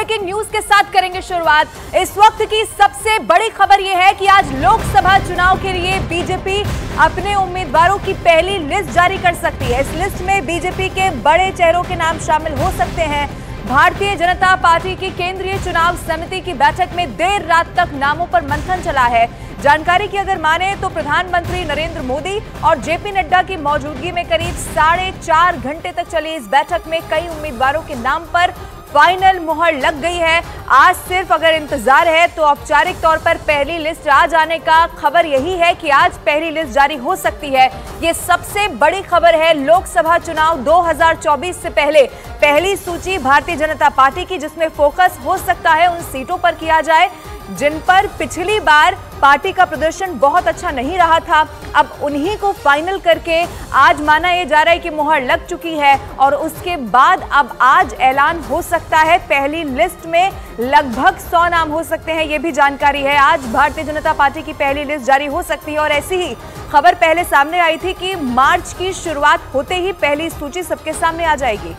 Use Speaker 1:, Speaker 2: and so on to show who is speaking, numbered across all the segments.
Speaker 1: Breaking news के साथ करेंगे शुरुआत। इस वक्त की सबसे बड़ी खबर यह है कि आज लोकसभा चुनाव के लिए बीजेपी अपने उम्मीदवारों की पहली लिस्ट जारी कर सकती है। इस लिस्ट में बीजेपी के बड़े चेहरों के नाम शामिल हो सकते हैं। भारतीय जनता पार्टी की केंद्रीय चुनाव समिति की बैठक में देर रात तक नामों पर मंथन चला है। जानकारी की अगर माने तो प्रधानमंत्री नरेंद्र मोदी और जेपी नड्डा की मौजूदगी में करीब 4.5 घंटे तक चली इस बैठक में कई उम्मीदवारों के नाम पर फाइनल मुहर लग गई है। आज सिर्फ अगर इंतजार है तो औपचारिक तौर पर पहली लिस्ट आ जाने का खबर यही है कि आज पहली लिस्ट जारी हो सकती है। ये सबसे बड़ी खबर है लोकसभा चुनाव 2024 से पहले पहली सूची भारतीय जनता पार्टी की, जिसमें फोकस हो सकता है उन सीटों पर किया जाए जिन पर पिछली बार पार्टी का प्रदर्शन बहुत अच्छा नहीं रहा था। अब उन्हीं को फाइनल करके आज माना यह जा रहा है कि मुहर लग चुकी है और उसके बाद अब आज ऐलान हो सकता है। पहली लिस्ट में लगभग 100 नाम हो सकते हैं, यह भी जानकारी है। आज भारतीय जनता पार्टी की पहली लिस्ट जारी हो सकती है और ऐसी ही खबर पहले सामने आई थी कि मार्च की शुरुआत होते ही पहली सूची सबके सामने आ जाएगी।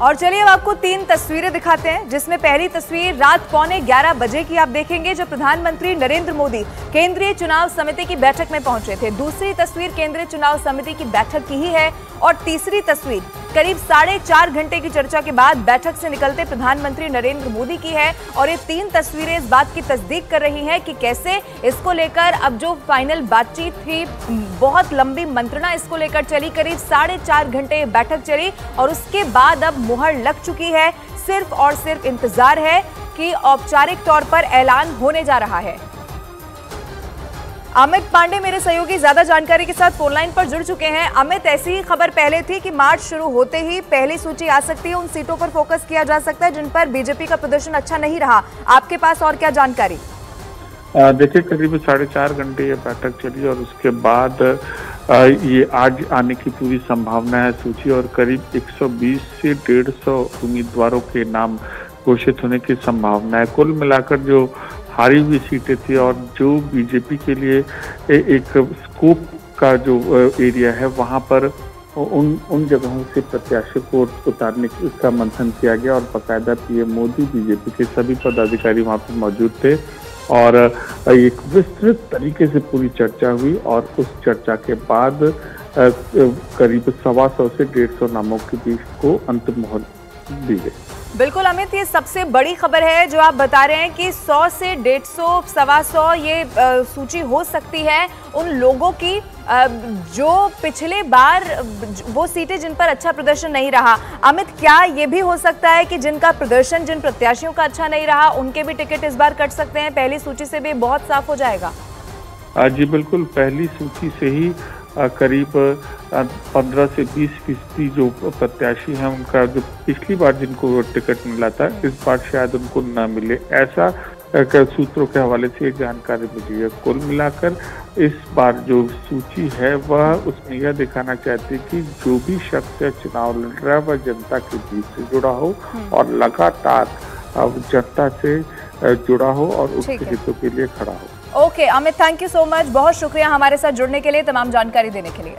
Speaker 1: और चलिए अब आपको 3 तस्वीरें दिखाते हैं, जिसमें पहली तस्वीर रात 11:15 बजे की आप देखेंगे जब प्रधानमंत्री नरेंद्र मोदी केंद्रीय चुनाव समिति की बैठक में पहुंचे थे। दूसरी तस्वीर केंद्रीय चुनाव समिति की बैठक की ही है और तीसरी तस्वीर करीब 4.5 घंटे की चर्चा के बाद बैठक से निकलते प्रधानमंत्री नरेंद्र मोदी की है। और ये 3 तस्वीरें इस बात की तस्दीक कर रही हैं कि कैसे इसको लेकर अब जो फाइनल बातचीत थी, बहुत लंबी मंत्रणा इसको लेकर चली, करीब 4.5 घंटे बैठक चली और उसके बाद अब मुहर लग चुकी है। सिर्फ और सिर्फ इंतजार है कि औपचारिक तौर पर ऐलान होने जा रहा है। अमित पांडे मेरे सहयोगी ज्यादा जानकारी के साथ फोन लाइन पर जुड़ चुके हैं। अमित, ऐसी ही खबर पहले थी कि मार्च शुरू होते ही पहली सूची आ सकती है, उन सीटों पर फोकस किया जा सकता है जिन पर बीजेपी का प्रदर्शन अच्छा नहीं रहा। आपके पास और क्या जानकारी?
Speaker 2: देखिए, करीब 4.5 घंटे ये बैठक चली और उसके बाद ये आज आने की पूरी संभावना है सूची और करीब 120 से 150 उम्मीदवारों के नाम घोषित होने की संभावना है। कुल मिलाकर जो हारी हुई सीटें थी और जो बीजेपी के लिए एक स्कोप का जो एरिया है, वहां पर उन जगहों से प्रत्याशी को उतारने का मंथन किया गया और बाकायदा पीएम मोदी, बीजेपी के सभी पदाधिकारी वहां पर मौजूद थे और एक विस्तृत तरीके से पूरी चर्चा हुई और उस चर्चा के बाद करीब 125 से 150 नामों के बीच को अंतिम मोहर दी गई।
Speaker 1: बिल्कुल अमित, ये सबसे बड़ी खबर है जो आप बता रहे हैं कि 100 से 150, 125 ये सूची हो सकती है उन लोगों की जो पिछले बार वो सीटें जिन पर अच्छा प्रदर्शन नहीं रहा। अमित, क्या ये भी हो सकता है कि जिनका प्रदर्शन, जिन प्रत्याशियों का अच्छा नहीं रहा, उनके भी टिकट इस बार कट सकते हैं? पहली सूची से भी बहुत साफ हो जाएगा।
Speaker 2: जी बिल्कुल, पहली सूची से ही करीब 15 से 20% जो प्रत्याशी हैं उनका जो पिछली बार जिनको टिकट मिला था इस बार शायद उनको न मिले, ऐसा सूत्रों के हवाले से एक जानकारी मिली है। कुल मिलाकर इस बार जो सूची है वह उसमें यह दिखाना चाहती है कि जो भी शख्स चुनाव लड़ रहा है वह जनता के बीच से जुड़ा हो और लगातार जनता से जुड़ा हो और उसके हितों के लिए खड़ा हो।
Speaker 1: Okay Amit, thank you so much, बहुत शुक्रिया हमारे साथ जुड़ने के लिए, तमाम जानकारी देने के लिए।